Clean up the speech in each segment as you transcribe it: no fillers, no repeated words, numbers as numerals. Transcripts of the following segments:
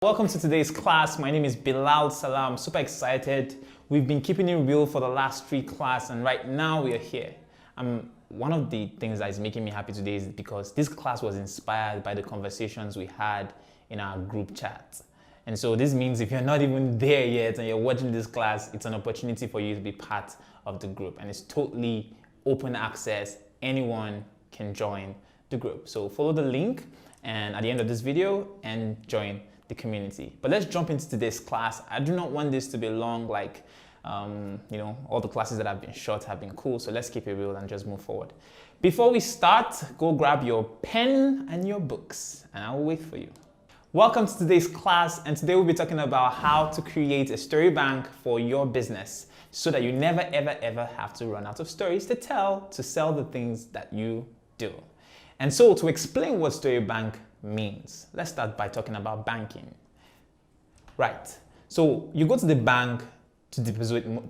Welcome to today's class. My name is Bilal Salam. Super excited. We've been keeping it real for the last 3 classes, and right now we are here. One of the things that is making me happy today is because this class was inspired by the conversations we had in our group chat. And so this means if you're not even there yet and you're watching this class, it's an opportunity for you to be part of the group. And it's totally open access. Anyone can join the group. So follow the link and at the end of this video and join the community. But let's jump into today's class. I do not want this to be long, like all the classes that have been short have been cool, so let's keep it real and just move forward. Before we start, go grab your pen and your books and I'll wait for you. Welcome to today's class, and today we'll be talking about how to create a story bank for your business so that you never ever have to run out of stories to tell to sell the things that you do. And so to explain what story bank means, let's start by talking about banking. Right. So you go to the bank to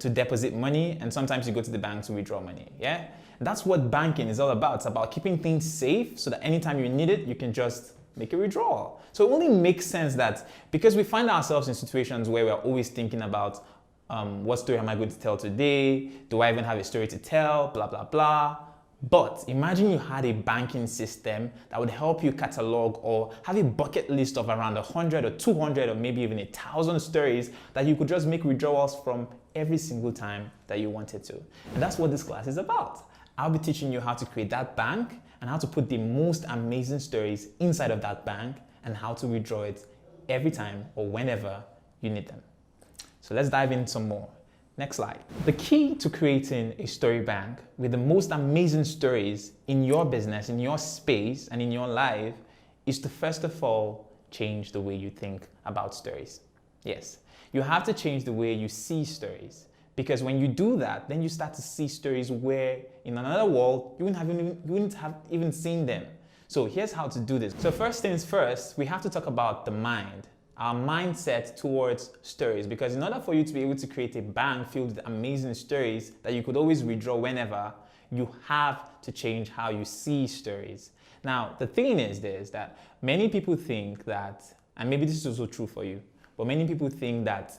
deposit money, and sometimes you go to the bank to withdraw money. Yeah? That's what banking is all about. It's about keeping things safe so that anytime you need it, you can just make a withdrawal. So it only makes sense that because we find ourselves in situations where we're always thinking about what story am I going to tell today? Do I even have a story to tell? Blah, blah, blah. But imagine you had a banking system that would help you catalog or have a bucket list of around 100 or 200 or maybe even 1,000 stories that you could just make withdrawals from every single time that you wanted to. And that's what this class is about. I'll be teaching you how to create that bank and how to put the most amazing stories inside of that bank and how to withdraw it every time or whenever you need them. So let's dive in some more. Next slide. The key to creating a story bank with the most amazing stories in your business, in your space, and in your life is to first of all change the way you think about stories. Yes, you have to change the way you see stories, because when you do that, then you start to see stories where in another world you wouldn't have even seen them. So here's how to do this. So first things first, we have to talk about the mind. Our mindset towards stories, because in order for you to be able to create a bank filled with amazing stories that you could always withdraw whenever, you have to change how you see stories. Now, the thing is this, that many people think that, and maybe this is also true for you, but many people think that,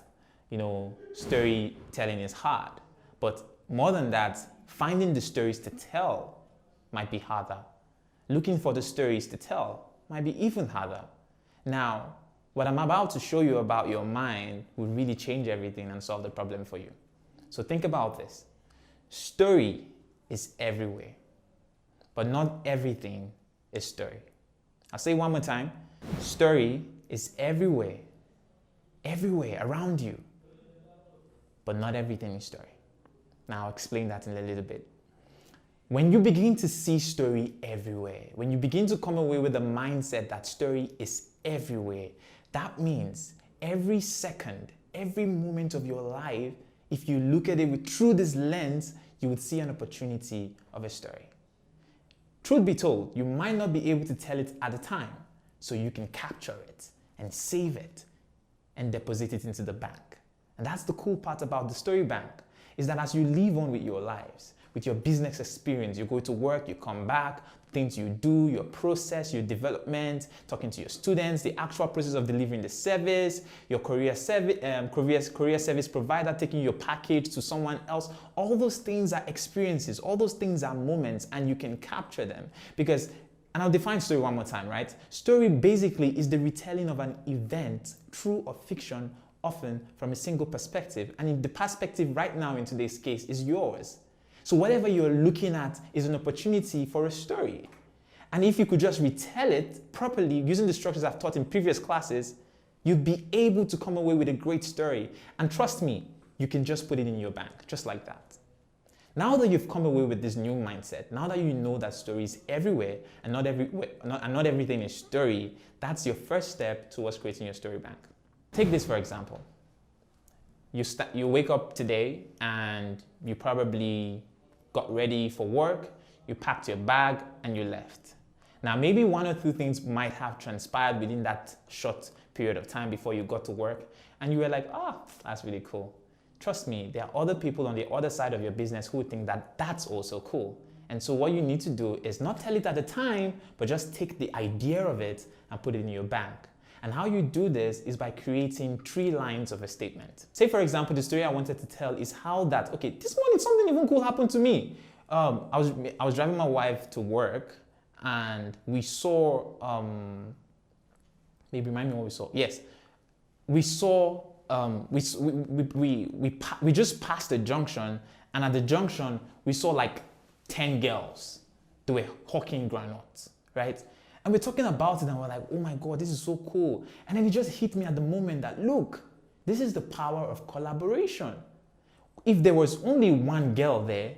storytelling is hard. But more than that, finding the stories to tell might be harder. Looking for the stories to tell might be even harder. Now, what I'm about to show you about your mind will really change everything and solve the problem for you. So think about this. Story is everywhere, but not everything is story. I'll say it one more time. Story is everywhere around you, but not everything is story. Now I'll explain that in a little bit. When you begin to see story everywhere, when you begin to come away with the mindset that story is everywhere, that means every second, every moment of your life, if you look at it through this lens, you would see an opportunity of a story. Truth be told, you might not be able to tell it at the time, so you can capture it and save it and deposit it into the bank. And that's the cool part about the story bank, is that as you live on with your lives, with your business experience, you go to work, you come back, things you do, your process, your development, talking to your students, the actual process of delivering the service, your career service provider taking your package to someone else. All those things are experiences, all those things are moments, and you can capture them. Because, and I'll define story one more time, right? Story basically is the retelling of an event, true or fiction, often from a single perspective. And the perspective right now in today's case is yours. So whatever you're looking at is an opportunity for a story. And if you could just retell it properly using the structures I've taught in previous classes, you'd be able to come away with a great story. And trust me, you can just put it in your bank, just like that. Now that you've come away with this new mindset, now that you know that story is everywhere and not everything is story, that's your first step towards creating your story bank. Take this for example. You wake up today and you probably got ready for work, you packed your bag and you left. Now maybe 1 or 2 things might have transpired within that short period of time before you got to work, and you were like, that's really cool. Trust me, there are other people on the other side of your business who think that that's also cool. And so what you need to do is not tell it at the time, but just take the idea of it and put it in your bank. And how you do this is by creating 3 lines of a statement. Say, for example, the story I wanted to tell is how that, okay, this morning something even cool happened to me. I was driving my wife to work and we saw, maybe remind me what we saw. Yes, we saw, we just passed the junction, and at the junction, we saw like 10 girls. They were hawking granules, right? And we're talking about it and we're like, oh my God, this is so cool. And then it just hit me at the moment that, look, this is the power of collaboration. If there was only one girl there,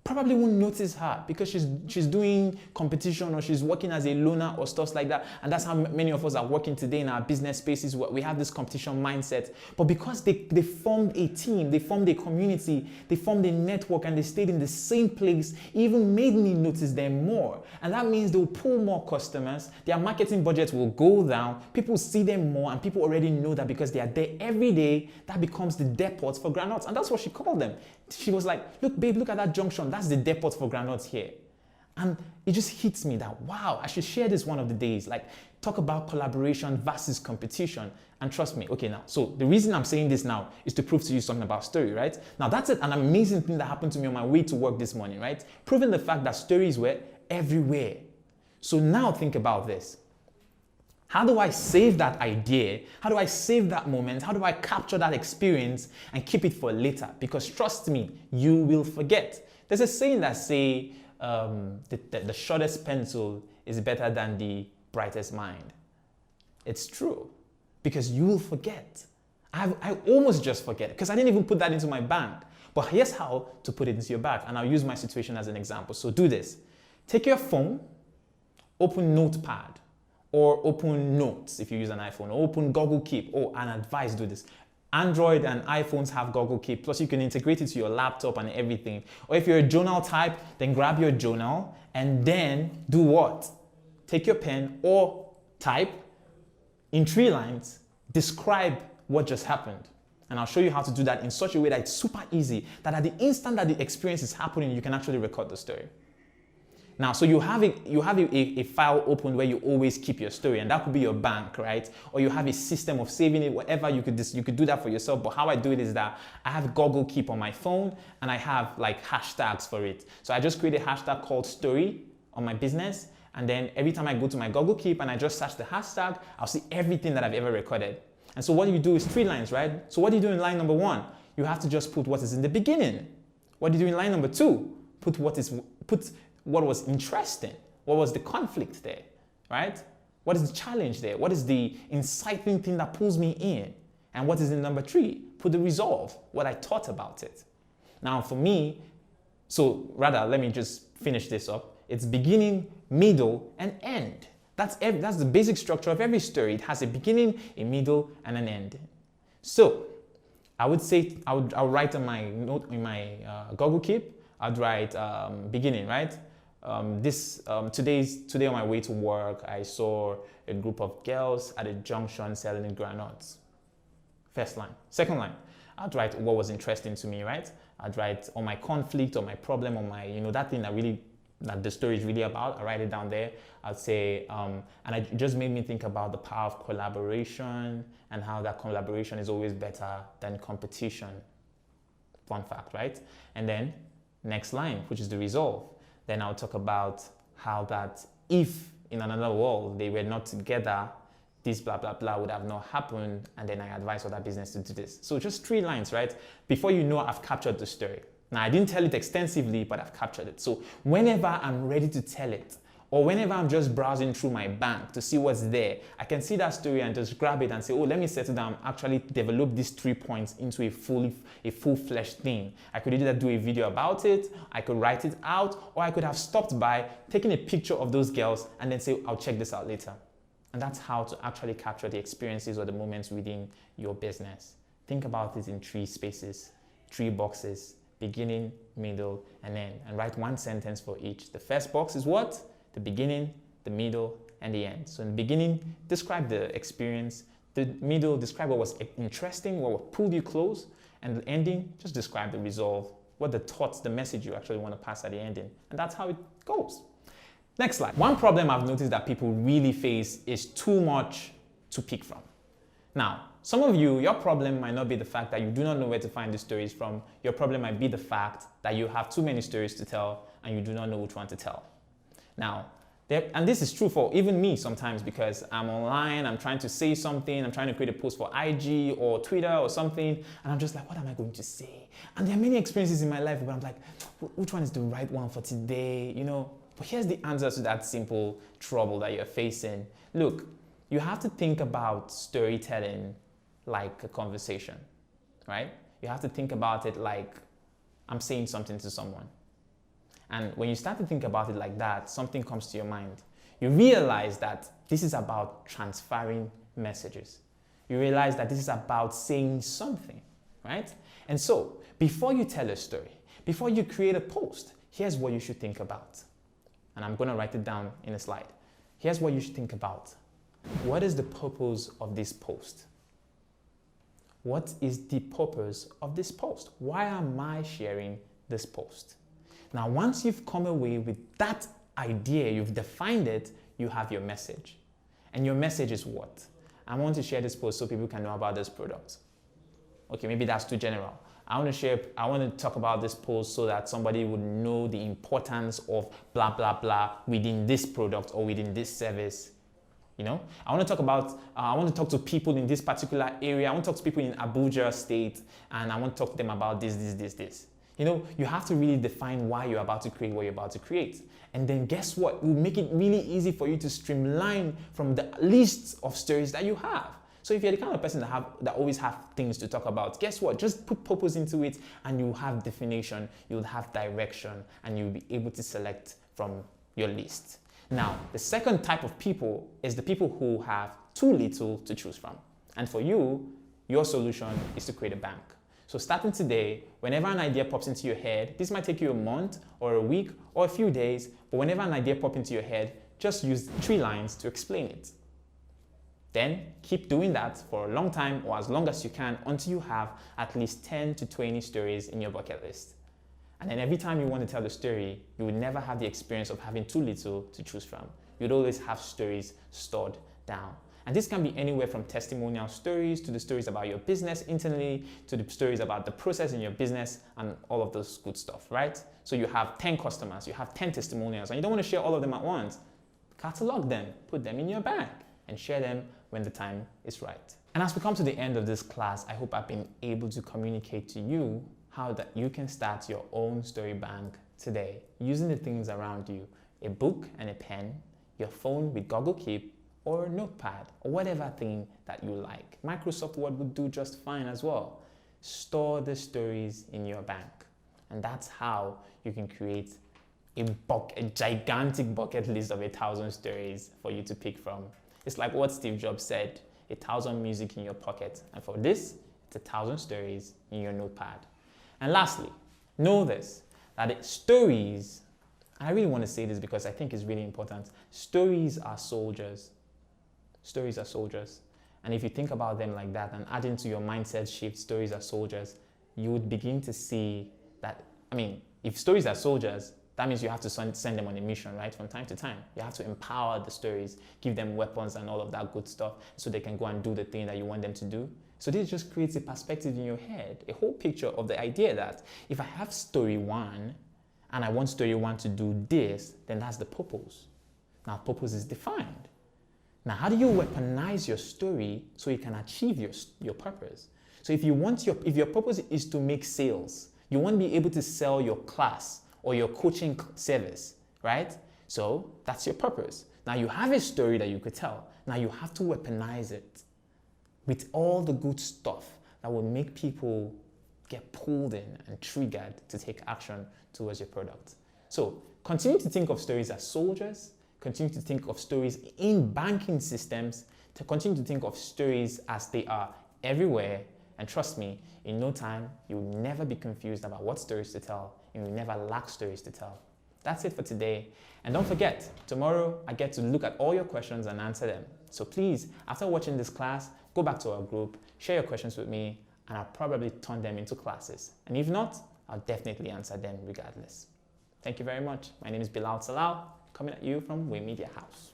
probably won't notice her because she's doing competition or she's working as a loner or stuff like that. And that's how many of us are working today in our business spaces where we have this competition mindset. But because they formed a team, they formed a community, they formed a network, and they stayed in the same place, it even made me notice them more. And that means they'll pull more customers, their marketing budgets will go down, people see them more, and people already know that because they are there every day, that becomes the depot for granules. And that's what she called them. She was like, look, babe, look at that junction. That's the depot for granules here. And it just hits me that, wow, I should share this one of the days. Like, talk about collaboration versus competition. And trust me, okay, now, so the reason I'm saying this now is to prove to you something about story, right? Now, that's an amazing thing that happened to me on my way to work this morning, right? Proving the fact that stories were everywhere. So now think about this. How do I save that idea? How do I save that moment? How do I capture that experience and keep it for later? Because trust me, you will forget. There's a saying that says the shortest pencil is better than the brightest mind. It's true because you will forget. I almost just forget because I didn't even put that into my bank. But here's how to put it into your bag. And I'll use my situation as an example. So do this. Take your phone, open Notepad, or open Notes if you use an iPhone, or open Google Keep. Oh, and advice, do this. Android and iPhones have Google Keep, plus you can integrate it to your laptop and everything. Or if you're a journal type, then grab your journal and then do what? Take your pen or type in 3 lines, describe what just happened. And I'll show you how to do that in such a way that it's super easy, that at the instant that the experience is happening, you can actually record the story. Now, so you have a file open where you always keep your story, and that could be your bank, right? Or you have a system of saving it, whatever, you could do that for yourself. But how I do it is that I have Google Keep on my phone and I have like hashtags for it. So I just create a hashtag called story on my business. And then every time I go to my Google Keep and I just search the hashtag, I'll see everything that I've ever recorded. And so what you do is 3 lines, right? So what do you do in line number 1? You have to just put what is in the beginning. What do you do in line number 2? Put what was interesting, what was the conflict there, right? What is the challenge there? What is the inciting thing that pulls me in? And what is in number 3? Put the resolve, what I thought about it. Now for me, so rather, let me just finish this up. It's beginning, middle, and end. That's the basic structure of every story. It has a beginning, a middle, and an end. So I would say, I would write on my note in my Google Keep, I'd write beginning, right? Today on my way to work, I saw a group of girls at a junction selling granules. First line. Second line, I'd write what was interesting to me, right? I'd write on my conflict or my problem or my, that thing that the story is really about. I write it down there. I'd say, and it just made me think about the power of collaboration and how that collaboration is always better than competition. Fun fact, right? And then next line, which is the resolve. Then I'll talk about how that if in another world they were not together, this blah, blah, blah would have not happened. And then I advise other business to do this. So just 3 lines, right? Before you know, I've captured the story. Now, I didn't tell it extensively, but I've captured it. So whenever I'm ready to tell it, or whenever I'm just browsing through my bank to see what's there, I can see that story and just grab it and say, oh, let me settle down, actually develop these 3 points into a full-fledged thing. I could either do a video about it, I could write it out, or I could have stopped by, taking a picture of those girls and then say, I'll check this out later. And that's how to actually capture the experiences or the moments within your business. Think about it in 3 spaces, 3 boxes, beginning, middle, and end. And write 1 sentence for each. The first box is what? The beginning, the middle, and the end. So in the beginning, describe the experience. The middle, describe what was interesting, what pulled you close. And the ending, just describe the resolve, what the thoughts, the message you actually want to pass at the ending. And that's how it goes. Next slide. One problem I've noticed that people really face is too much to pick from. Now, some of you, your problem might not be the fact that you do not know where to find the stories from. Your problem might be the fact that you have too many stories to tell and you do not know which one to tell. Now, and this is true for even me sometimes, because I'm online, I'm trying to say something, I'm trying to create a post for IG or Twitter or something, and I'm just like, what am I going to say? And there are many experiences in my life where I'm like, which one is the right one for today, you know? But here's the answer to that simple trouble that you're facing. Look, you have to think about storytelling like a conversation, right? You have to think about it like I'm saying something to someone. And when you start to think about it like that, something comes to your mind. You realize that this is about transferring messages. You realize that this is about saying something, right? And so, before you tell a story, before you create a post, here's what you should think about. And I'm going to write it down in a slide. Here's what you should think about. What is the purpose of this post? What is the purpose of this post? Why am I sharing this post? Now, once you've come away with that idea, you've defined it, you have your message. And your message is what? I want to share this post so people can know about this product. Okay, maybe that's too general. I want to talk about this post so that somebody would know the importance of blah, blah, blah within this product or within this service. You know, I want to talk to people in this particular area. I want to talk to people in Abuja State, and I want to talk to them about this. You know, you have to really define why you're about to create what you're about to create. And then guess what? It will make it really easy for you to streamline from the list of stories that you have. So if you're the kind of person that always have things to talk about, guess what? Just put purpose into it and you'll have definition, you'll have direction, and you'll be able to select from your list. Now, the second type of people is the people who have too little to choose from. And for you, your solution is to create a bank. So starting today, whenever an idea pops into your head, this might take you a month or a week or a few days, but whenever an idea pops into your head, just use 3 lines to explain it. Then keep doing that for a long time or as long as you can until you have at least 10 to 20 stories in your bucket list. And then every time you want to tell the story, you would never have the experience of having too little to choose from. You'd always have stories stored down. And this can be anywhere from testimonial stories to the stories about your business internally, to the stories about the process in your business and all of those good stuff, right? So you have 10 customers, you have 10 testimonials, and you don't want to share all of them at once. Catalog them, put them in your bag, and share them when the time is right. And as we come to the end of this class, I hope I've been able to communicate to you how that you can start your own story bank today using the things around you, a book and a pen, your phone with Google Keep, or a notepad, or whatever thing that you like. Microsoft Word would do just fine as well. Store the stories in your bank. And that's how you can create a gigantic bucket list of 1,000 stories for you to pick from. It's like what Steve Jobs said, 1,000 music in your pocket. And for this, it's 1,000 stories in your notepad. And lastly, know this, that stories, I really want to say this because I think it's really important. Stories are soldiers. Stories are soldiers. And if you think about them like that and add into your mindset shift, stories are soldiers, you would begin to see that, if stories are soldiers, that means you have to send them on a mission, right? From time to time. You have to empower the stories, give them weapons and all of that good stuff so they can go and do the thing that you want them to do. So this just creates a perspective in your head, a whole picture of the idea that if I have story 1 and I want story 1 to do this, then that's the purpose. Now purpose is defined. Now how do you weaponize your story so you can achieve your purpose? So if your purpose is to make sales, you want to be able to sell your class or your coaching service, right? So that's your purpose. Now you have a story that you could tell. Now you have to weaponize it with all the good stuff that will make people get pulled in and triggered to take action towards your product. So continue to think of stories as soldiers, continue to think of stories in banking systems, to continue to think of stories as they are everywhere. And trust me, in no time, you'll never be confused about what stories to tell, and you'll never lack stories to tell. That's it for today. And don't forget, tomorrow I get to look at all your questions and answer them. So please, after watching this class, go back to our group, share your questions with me, and I'll probably turn them into classes. And if not, I'll definitely answer them regardless. Thank you very much. My name is Bilal Salal, coming at you from Way Media House.